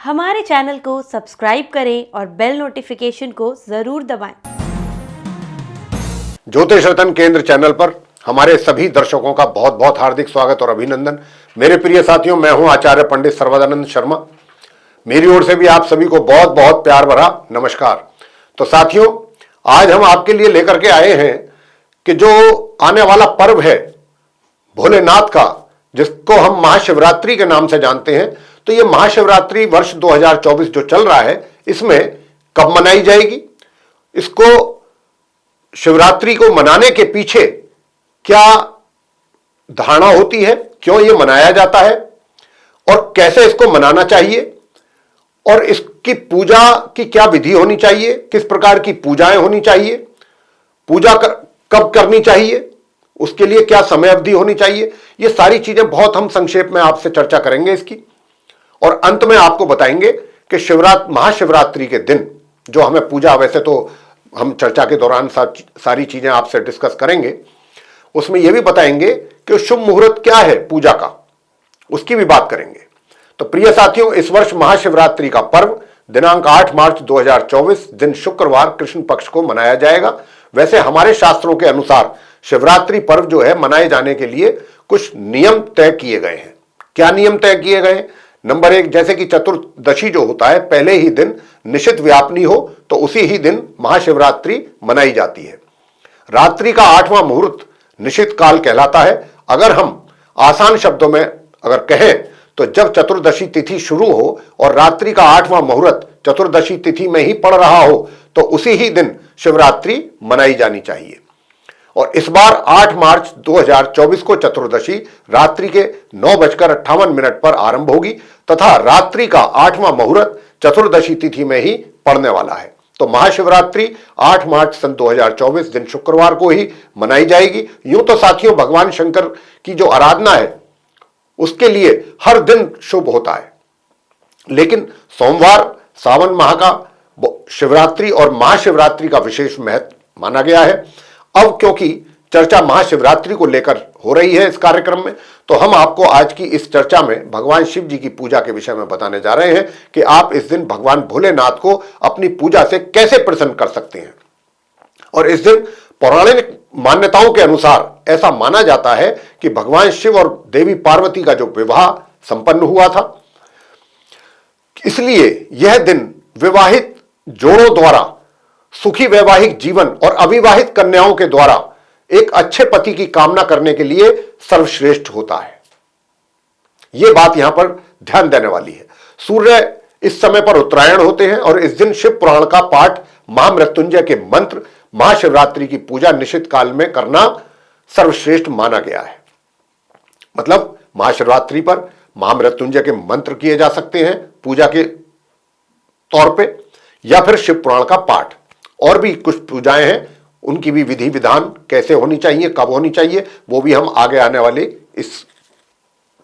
हमारे चैनल को सब्सक्राइब करें और बेल नोटिफिकेशन को जरूर दबाएं। ज्योतिष रतन केंद्र चैनल पर हमारे सभी दर्शकों का बहुत बहुत हार्दिक स्वागत और अभिनंदन। मेरे प्रिय साथियों, मैं हूं आचार्य पंडित सर्वदानंद शर्मा। मेरी ओर से भी आप सभी को बहुत बहुत प्यार भरा नमस्कार। तो साथियों, आज हम आपके लिए लेकर के आए हैं कि जो आने वाला पर्व है भोलेनाथ का, जिसको हम महाशिवरात्रि के नाम से जानते हैं, तो ये महाशिवरात्रि वर्ष 2024 जो चल रहा है, इसमें कब मनाई जाएगी, इसको शिवरात्रि को मनाने के पीछे क्या धारणा होती है, क्यों ये मनाया जाता है और कैसे इसको मनाना चाहिए और इसकी पूजा की क्या विधि होनी चाहिए, किस प्रकार की पूजाएं होनी चाहिए, पूजा कब करनी चाहिए, उसके लिए क्या समय अवधि होनी चाहिए, ये सारी चीजें बहुत हम संक्षेप में आपसे चर्चा करेंगे इसकी। और अंत में आपको बताएंगे कि महाशिवरात्रि के दिन जो हमें पूजा, वैसे तो हम चर्चा के दौरान सारी चीजें आपसे डिस्कस करेंगे, उसमें यह भी बताएंगे कि शुभ मुहूर्त क्या है पूजा का, उसकी भी बात करेंगे। तो प्रिय साथियों, इस वर्ष महाशिवरात्रि का पर्व दिनांक 8 मार्च 2024 दिन शुक्रवार कृष्ण पक्ष को मनाया जाएगा। वैसे हमारे शास्त्रों के अनुसार शिवरात्रि पर्व जो है मनाए जाने के लिए कुछ नियम तय किए गए हैं। क्या नियम तय किए गए? नंबर 1, जैसे कि चतुर्दशी जो होता है, पहले ही दिन निशित व्यापनी हो तो उसी ही दिन महाशिवरात्रि मनाई जाती है। रात्रि का 8वां मुहूर्त निशित काल कहलाता है। अगर हम आसान शब्दों में अगर कहें तो जब चतुर्दशी तिथि शुरू हो और रात्रि का 8वां मुहूर्त चतुर्दशी तिथि में ही पड़ रहा हो तो उसी ही दिन शिवरात्रि मनाई जानी चाहिए। और इस बार 8 मार्च 2024 को चतुर्दशी रात्रि के 9:58 पर आरंभ होगी तथा रात्रि का 8वां मुहूर्त चतुर्दशी तिथि में ही पड़ने वाला है। तो महाशिवरात्रि 8 मार्च सन 2024 दिन शुक्रवार को ही मनाई जाएगी। यूं तो साथियों, भगवान शंकर की जो आराधना है उसके लिए हर दिन शुभ होता है, लेकिन सोमवार सावन माह का शिवरात्रि और महाशिवरात्रि का विशेष महत्व माना गया है। अब क्योंकि चर्चा महाशिवरात्रि को लेकर हो रही है इस कार्यक्रम में, तो हम आपको आज की इस चर्चा में भगवान शिव जी की पूजा के विषय में बताने जा रहे हैं कि आप इस दिन भगवान भोलेनाथ को अपनी पूजा से कैसे प्रसन्न कर सकते हैं। और इस दिन पौराणिक मान्यताओं के अनुसार ऐसा माना जाता है कि भगवान शिव और देवी पार्वती का जो विवाह संपन्न हुआ था, इसलिए यह दिन विवाहित जोड़ों द्वारा सुखी वैवाहिक जीवन और अविवाहित कन्याओं के द्वारा एक अच्छे पति की कामना करने के लिए सर्वश्रेष्ठ होता है। यह बात यहां पर ध्यान देने वाली है। सूर्य इस समय पर उत्तरायण होते हैं और इस दिन शिव पुराण का पाठ, महामृत्युंजय के मंत्र, महाशिवरात्रि की पूजा निश्चित काल में करना सर्वश्रेष्ठ माना गया है। मतलब महाशिवरात्रि पर महामृत्युंजय के मंत्र किए जा सकते हैं पूजा के तौर पे, या फिर शिव पुराण का पाठ। और भी कुछ पूजाएं हैं, उनकी भी विधि विधान कैसे होनी चाहिए, कब होनी चाहिए, वो भी हम आगे आने वाले इस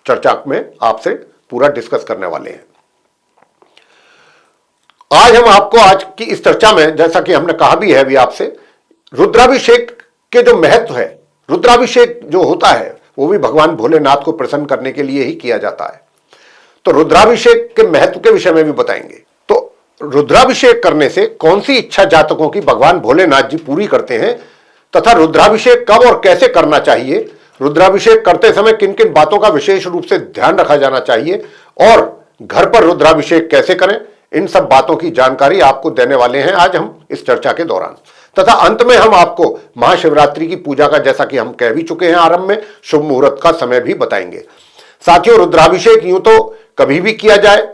चर्चा में आपसे पूरा डिस्कस करने वाले हैं। आज हम आपको आज की इस चर्चा में, जैसा कि हमने कहा भी है अभी आपसे, रुद्राभिषेक के जो महत्व है, रुद्राभिषेक जो होता है वो भी भगवान भोलेनाथ को प्रसन्न करने के लिए ही किया जाता है। तो रुद्राभिषेक के महत्व के विषय में भी बताएंगे। रुद्राभिषेक करने से कौन सी इच्छा जातकों की भगवान भोलेनाथ जी पूरी करते हैं तथा रुद्राभिषेक कब और कैसे करना चाहिए, रुद्राभिषेक करते समय किन किन बातों का विशेष रूप से ध्यान रखा जाना चाहिए और घर पर रुद्राभिषेक कैसे करें, इन सब बातों की जानकारी आपको देने वाले हैं आज हम इस चर्चा के दौरान। तथा अंत में हम आपको महाशिवरात्रि की पूजा का, जैसा कि हम कह भी चुके हैं आरंभ में, शुभ मुहूर्त का समय भी बताएंगे। साथियों, रुद्राभिषेक यूं तो कभी भी किया जाए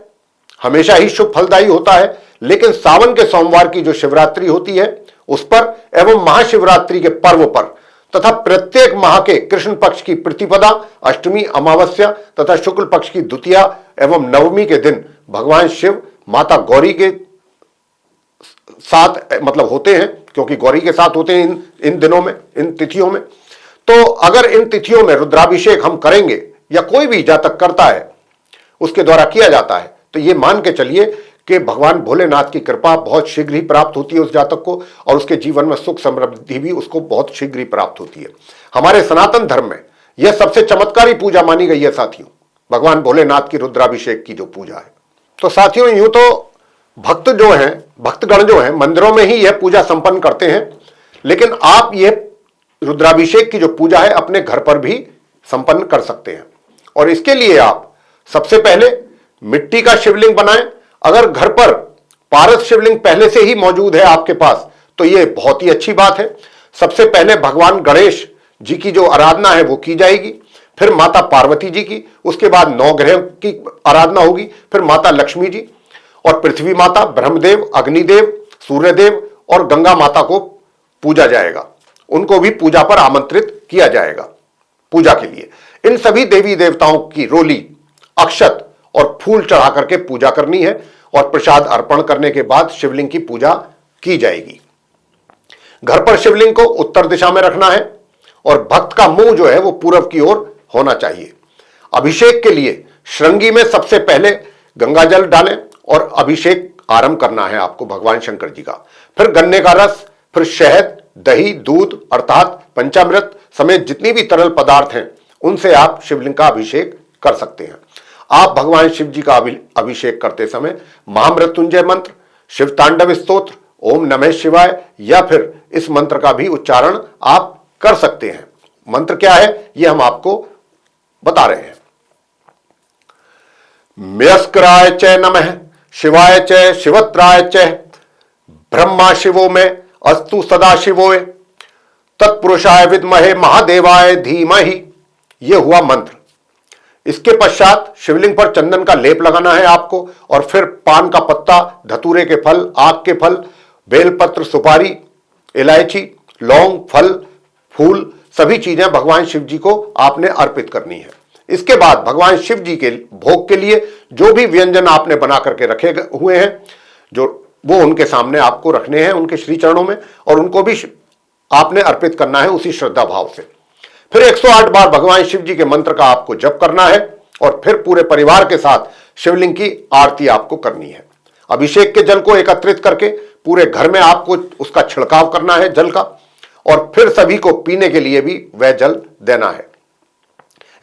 हमेशा ही शुभ फलदायी होता है, लेकिन सावन के सोमवार की जो शिवरात्रि होती है उस पर एवं महाशिवरात्रि के पर्व पर तथा प्रत्येक माह के कृष्ण पक्ष की प्रतिपदा, अष्टमी, अमावस्या तथा शुक्ल पक्ष की द्वितीया एवं नवमी के दिन भगवान शिव माता गौरी के साथ मतलब होते हैं, क्योंकि गौरी के साथ होते हैं इन दिनों में, इन तिथियों में। तो अगर इन तिथियों में रुद्राभिषेक हम करेंगे या कोई भी जातक करता है, उसके द्वारा किया जाता है, तो ये मान के चलिए कि भगवान भोलेनाथ की कृपा बहुत शीघ्र ही प्राप्त होती है उस जातक को और उसके जीवन में सुख समृद्धि भी उसको बहुत शीघ्र ही प्राप्त होती है। हमारे सनातन धर्म में यह सबसे चमत्कारी पूजा मानी गई है साथियों, भगवान भोलेनाथ की रुद्राभिषेक की जो पूजा है। तो साथियों, यूं तो भक्त जो हैं, भक्तगण जो हैं, मंदिरों में ही यह पूजा संपन्न करते हैं, लेकिन आप यह रुद्राभिषेक की जो पूजा है अपने घर पर भी संपन्न कर सकते हैं। और इसके लिए आप सबसे पहले मिट्टी का शिवलिंग बनाएं। अगर घर पर पारस शिवलिंग पहले से ही मौजूद है आपके पास तो यह बहुत ही अच्छी बात है। सबसे पहले भगवान गणेश जी की जो आराधना है वो की जाएगी, फिर माता पार्वती जी की, उसके बाद नवग्रह की आराधना होगी, फिर माता लक्ष्मी जी और पृथ्वी माता, ब्रह्मदेव, अग्निदेव, सूर्यदेव और गंगा माता को पूजा जाएगा। उनको भी पूजा पर आमंत्रित किया जाएगा पूजा के लिए। इन सभी देवी देवताओं की रोली, अक्षत और फूल चढ़ा करके पूजा करनी है और प्रसाद अर्पण करने के बाद शिवलिंग की पूजा की जाएगी। घर पर शिवलिंग को उत्तर दिशा में रखना है और भक्त का मुंह जो है वो पूरब की ओर होना चाहिए। अभिषेक के लिए श्रृंगी में सबसे पहले गंगा जल डालें और अभिषेक आरंभ करना है आपको भगवान शंकर जी का। फिर गन्ने का रस, फिर शहद, दही, दूध अर्थात पंचामृत समेत जितनी भी तरल पदार्थ हैं उनसे आप शिवलिंग का अभिषेक कर सकते हैं। आप भगवान शिव जी का अभिषेक करते समय महामृत्युंजय मंत्र, शिव तांडव स्तोत्र, ओम नमः शिवाय या फिर इस मंत्र का भी उच्चारण आप कर सकते हैं। मंत्र क्या है यह हम आपको बता रहे हैं। मयस्कराय च नमः, शिवाय च शिवत्राय च, ब्रह्मा शिवो में अस्तु सदा शिवोय, तत्पुरुषाय विद्महे महादेवाय धीमहि। यह हुआ मंत्र। इसके पश्चात शिवलिंग पर चंदन का लेप लगाना है आपको और फिर पान का पत्ता, धतूरे के फल, आक के फल, बेलपत्र, सुपारी, इलायची, लौंग, फल, फूल सभी चीजें भगवान शिव जी को आपने अर्पित करनी है। इसके बाद भगवान शिव जी के भोग के लिए जो भी व्यंजन आपने बना करके रखे हुए हैं जो वो उनके सामने आपको रखने हैं उनके श्री चरणों में, और उनको भी आपने अर्पित करना है उसी श्रद्धा भाव से। फिर 108 बार भगवान शिव जी के मंत्र का आपको जप करना है और फिर पूरे परिवार के साथ शिवलिंग की आरती आपको करनी है। अभिषेक के जल को एकत्रित करके पूरे घर में आपको उसका छिड़काव करना है जल का, और फिर सभी को पीने के लिए भी वह जल देना है।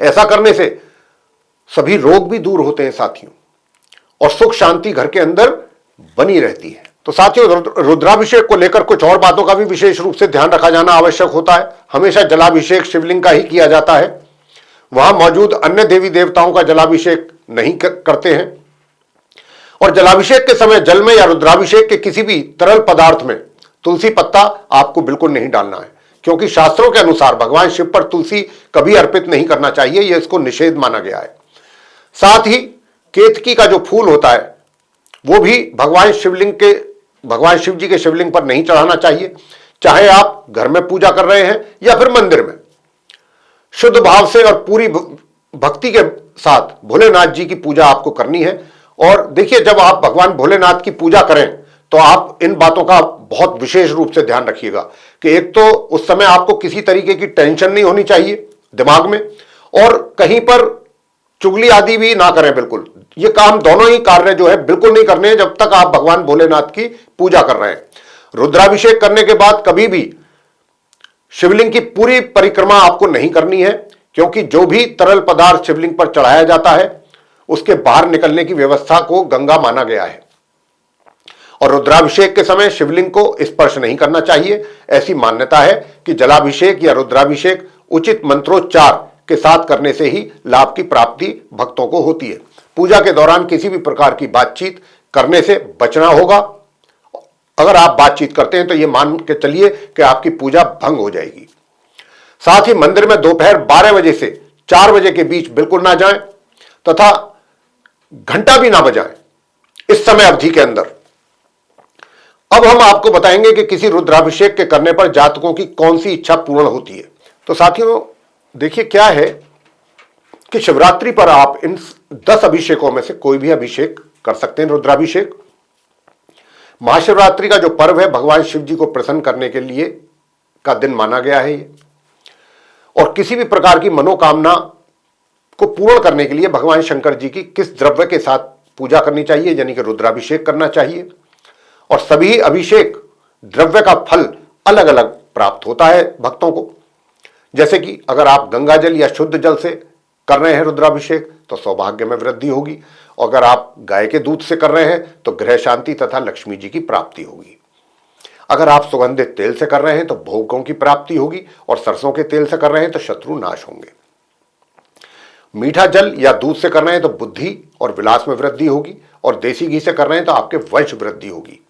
ऐसा करने से सभी रोग भी दूर होते हैं साथियों, और सुख शांति घर के अंदर बनी रहती है। तो साथियों, रुद्राभिषेक को लेकर कुछ और बातों का भी विशेष रूप से ध्यान रखा जाना आवश्यक होता है। हमेशा जलाभिषेक शिवलिंग का ही किया जाता है। वहां मौजूद अन्य देवी देवताओं का जलाभिषेक नहीं करते हैं। और जलाभिषेक के समय जल में या रुद्राभिषेक के किसी भी तरल पदार्थ में तुलसी पत्ता आपको बिल्कुल नहीं डालना है, क्योंकि शास्त्रों के अनुसार भगवान शिव पर तुलसी कभी अर्पित नहीं करना चाहिए, यह इसको निषेध माना गया है। साथ ही केतकी का जो फूल होता है वो भी भगवान शिव जी के शिवलिंग पर नहीं चढ़ाना चाहिए, चाहे आप घर में पूजा कर रहे हैं या फिर मंदिर में। शुद्ध भाव से और पूरी भक्ति के साथ भोलेनाथ जी की पूजा आपको करनी है। और देखिए, जब आप भगवान भोलेनाथ की पूजा करें तो आप इन बातों का बहुत विशेष रूप से ध्यान रखिएगा कि एक तो उस समय आपको किसी तरीके की टेंशन नहीं होनी चाहिए दिमाग में, और कहीं पर चुगली आदि भी ना करें। बिल्कुल ये काम, दोनों ही कार्य जो है बिल्कुल नहीं करने हैं जब तक आप भगवान भोलेनाथ की पूजा कर रहे हैं। रुद्राभिषेक करने के बाद कभी भी शिवलिंग की पूरी परिक्रमा आपको नहीं करनी है, क्योंकि जो भी तरल पदार्थ शिवलिंग पर चढ़ाया जाता है उसके बाहर निकलने की व्यवस्था को गंगा माना गया है। और रुद्राभिषेक के समय शिवलिंग को स्पर्श नहीं करना चाहिए। ऐसी मान्यता है कि जलाभिषेक या रुद्राभिषेक उचित मंत्रोच्चार के साथ करने से ही लाभ की प्राप्ति भक्तों को होती है। पूजा के दौरान किसी भी प्रकार की बातचीत करने से बचना होगा। अगर आप बातचीत करते हैं तो यह मान के चलिए कि आपकी पूजा भंग हो जाएगी। साथ ही मंदिर में दोपहर 12 बजे से 4 बजे के बीच बिल्कुल ना जाएं तथा घंटा भी ना बजाएं इस समय अवधि के अंदर। अब हम आपको बताएंगे कि किसी रुद्राभिषेक के करने पर जातकों की कौन सी इच्छा पूर्ण होती है। तो साथियों देखिए, क्या है कि शिवरात्रि पर आप इन 10 अभिषेकों में से कोई भी अभिषेक कर सकते हैं। रुद्राभिषेक महाशिवरात्रि का जो पर्व है भगवान शिव जी को प्रसन्न करने के लिए का दिन माना गया है ये, और किसी भी प्रकार की मनोकामना को पूर्ण करने के लिए भगवान शंकर जी की किस द्रव्य के साथ पूजा करनी चाहिए, यानी कि रुद्राभिषेक करना चाहिए। और सभी अभिषेक द्रव्य का फल अलग अलग प्राप्त होता है भक्तों को। जैसे कि अगर आप गंगा जल या शुद्ध जल से कर रहे हैं रुद्राभिषेक तो सौभाग्य में वृद्धि होगी, अगर आप गाय के दूध से कर रहे हैं तो गृह शांति तथा लक्ष्मी जी की प्राप्ति होगी। अगर आप सुगंधित तेल से कर रहे हैं तो भोगों की प्राप्ति होगी, और सरसों के तेल से कर रहे हैं तो शत्रु नाश होंगे। मीठा जल या दूध से कर रहे हैं तो बुद्धि और विलास में वृद्धि होगी, और देसी घी से कर रहे हैं तो आपके वंश वृद्धि होगी।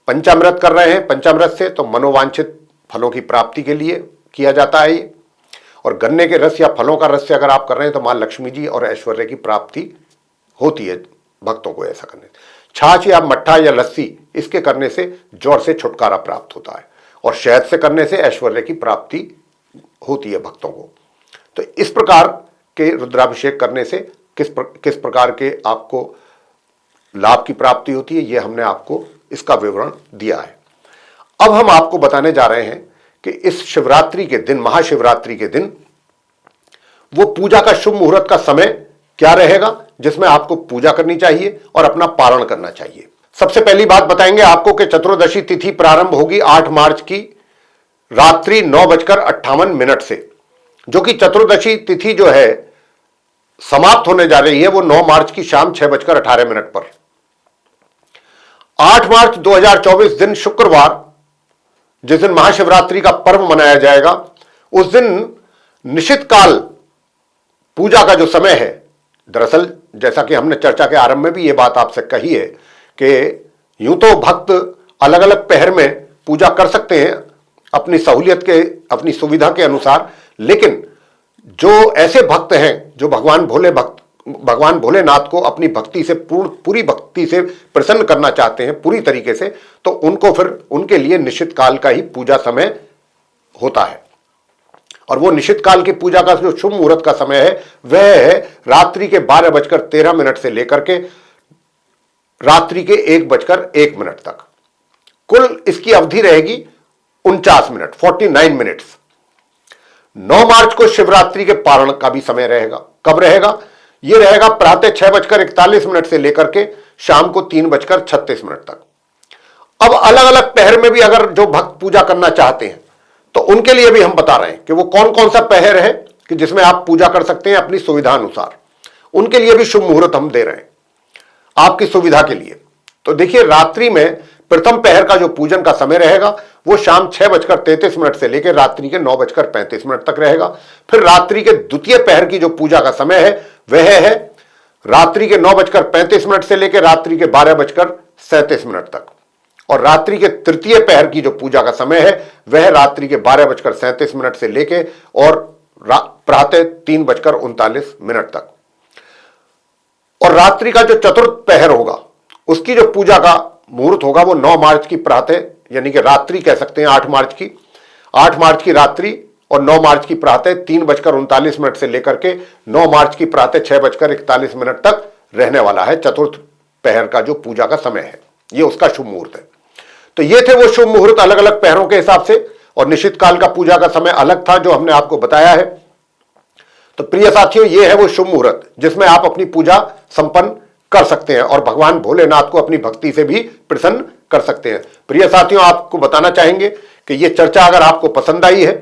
पंचामृत कर रहे हैं पंचामृत से तो मनोवांछित फलों की प्राप्ति के लिए किया जाता है ये। और गन्ने के रस या फलों का रस से अगर आप कर रहे हैं तो मां लक्ष्मी जी और ऐश्वर्य की प्राप्ति होती है भक्तों को ऐसा करने। छाछ या मट्ठा या लस्सी इसके करने से ज्वर से छुटकारा प्राप्त होता है, और शहद से करने से ऐश्वर्य की प्राप्ति होती है भक्तों को। तो इस प्रकार के रुद्राभिषेक करने से किस प्रकार के आपको लाभ की प्राप्ति होती है, ये हमने आपको इसका विवरण दिया है। अब हम आपको बताने जा रहे हैं कि इस शिवरात्रि के दिन, महाशिवरात्रि के दिन, वो पूजा का शुभ मुहूर्त का समय क्या रहेगा जिसमें आपको पूजा करनी चाहिए और अपना पारण करना चाहिए। सबसे पहली बात बताएंगे आपको कि चतुर्दशी तिथि प्रारंभ होगी 8 मार्च की रात्रि 9:58 से, जो कि चतुर्दशी तिथि जो है समाप्त होने जा रही है वो 9 मार्च की शाम 6:18 पर। 8 मार्च 2024 दिन शुक्रवार, जिस दिन महाशिवरात्रि का पर्व मनाया जाएगा, उस दिन निश्चित काल पूजा का जो समय है, दरअसल जैसा कि हमने चर्चा के आरंभ में भी ये बात आपसे कही है कि यूं तो भक्त अलग अलग पहर में पूजा कर सकते हैं अपनी सहूलियत के, अपनी सुविधा के अनुसार, लेकिन जो ऐसे भक्त हैं जो भगवान भोलेनाथ को अपनी भक्ति से पूरी भक्ति से प्रसन्न करना चाहते हैं पूरी तरीके से, तो उनको फिर उनके लिए निश्चित काल का ही पूजा समय होता है। और वो निश्चित काल की पूजा का जो शुभ मुहूर्त का समय है वह है रात्रि के 12:13 से लेकर के रात्रि के 1:01 तक। कुल इसकी अवधि रहेगी 49 मिनट, 49 मिनट्स। 9 मार्च को शिवरात्रि के पारण का भी समय रहेगा। कब रहेगा? यह रहेगा प्रातः 6:41 से लेकर के शाम को 3:36 तक। अब अलग अलग पहर में भी अगर जो भक्त पूजा करना चाहते हैं तो उनके लिए भी हम बता रहे हैं कि वो कौन कौन सा पहर है कि जिसमें आप पूजा कर सकते हैं अपनी सुविधा अनुसार। उनके लिए भी शुभ मुहूर्त हम दे रहे हैं आपकी सुविधा के लिए। तो देखिए, रात्रि में प्रथम पहर का जो पूजन का समय रहेगा वो शाम 6:33 से लेकर रात्रि के 9:35 तक रहेगा। फिर रात्रि के द्वितीय पहर की जो पूजा का समय है वह है रात्रि के 9:35 से लेकर रात्रि के 12:37 तक। और रात्रि के तृतीय पहर की जो पूजा का समय है वह रात्रि के 12:37 से लेकर और प्रातः 3:39 तक। और रात्रि का जो चतुर्थ पहर होगा उसकी जो पूजा का मुहूर्त होगा वो 9 मार्च की प्रातः, यानी कि रात्रि कह सकते हैं 8 मार्च की रात्रि और 9 मार्च की प्रातः 3:39 से लेकर के 9 मार्च की प्रातः 6:41 तक रहने वाला है। चतुर्थ पहर का जो पूजा का समय है ये उसका शुभ मुहूर्त है। तो ये थे वो शुभ मुहूर्त अलग अलग पहरों के हिसाब से, और निश्चित काल का पूजा का समय अलग था जो हमने आपको बताया है। तो प्रिय साथियों, ये है वो शुभ मुहूर्त जिसमें आप अपनी पूजा संपन्न कर सकते हैं और भगवान भोलेनाथ को अपनी भक्ति से भी प्रसन्न कर सकते हैं। प्रिय साथियों, आपको बताना चाहेंगे कि ये चर्चा अगर आपको पसंद आई है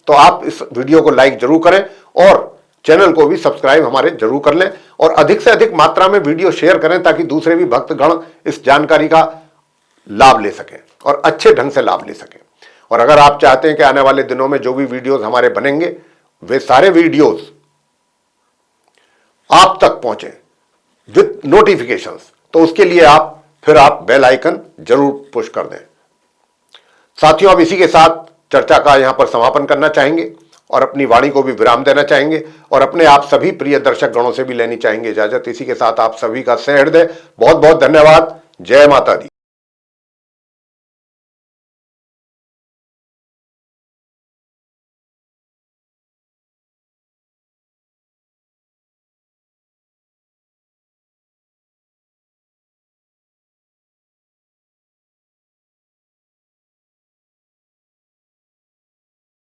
तो आप इस वीडियो को लाइक जरूर करें और चैनल को भी सब्सक्राइब हमारे जरूर कर लें, और अधिक से अधिक मात्रा में वीडियो शेयर करें ताकि दूसरे भी भक्तगण इस जानकारी का लाभ ले सकें और अच्छे ढंग से लाभ ले सकें। और अगर आप चाहते हैं कि आने वाले दिनों में जो भी वीडियोस हमारे बनेंगे वे सारे वीडियोस आप तक पहुंचे विद नोटिफिकेशंस, तो उसके लिए आप बेल आइकन जरूर पुश कर दें। साथियों, अब इसी के साथ चर्चा का यहां पर समापन करना चाहेंगे और अपनी वाणी को भी विराम देना चाहेंगे और अपने आप सभी प्रिय दर्शक गणों से भी लेनी चाहेंगे इजाजत। इसी के साथ आप सभी का सहृदय बहुत बहुत धन्यवाद। जय माता दी।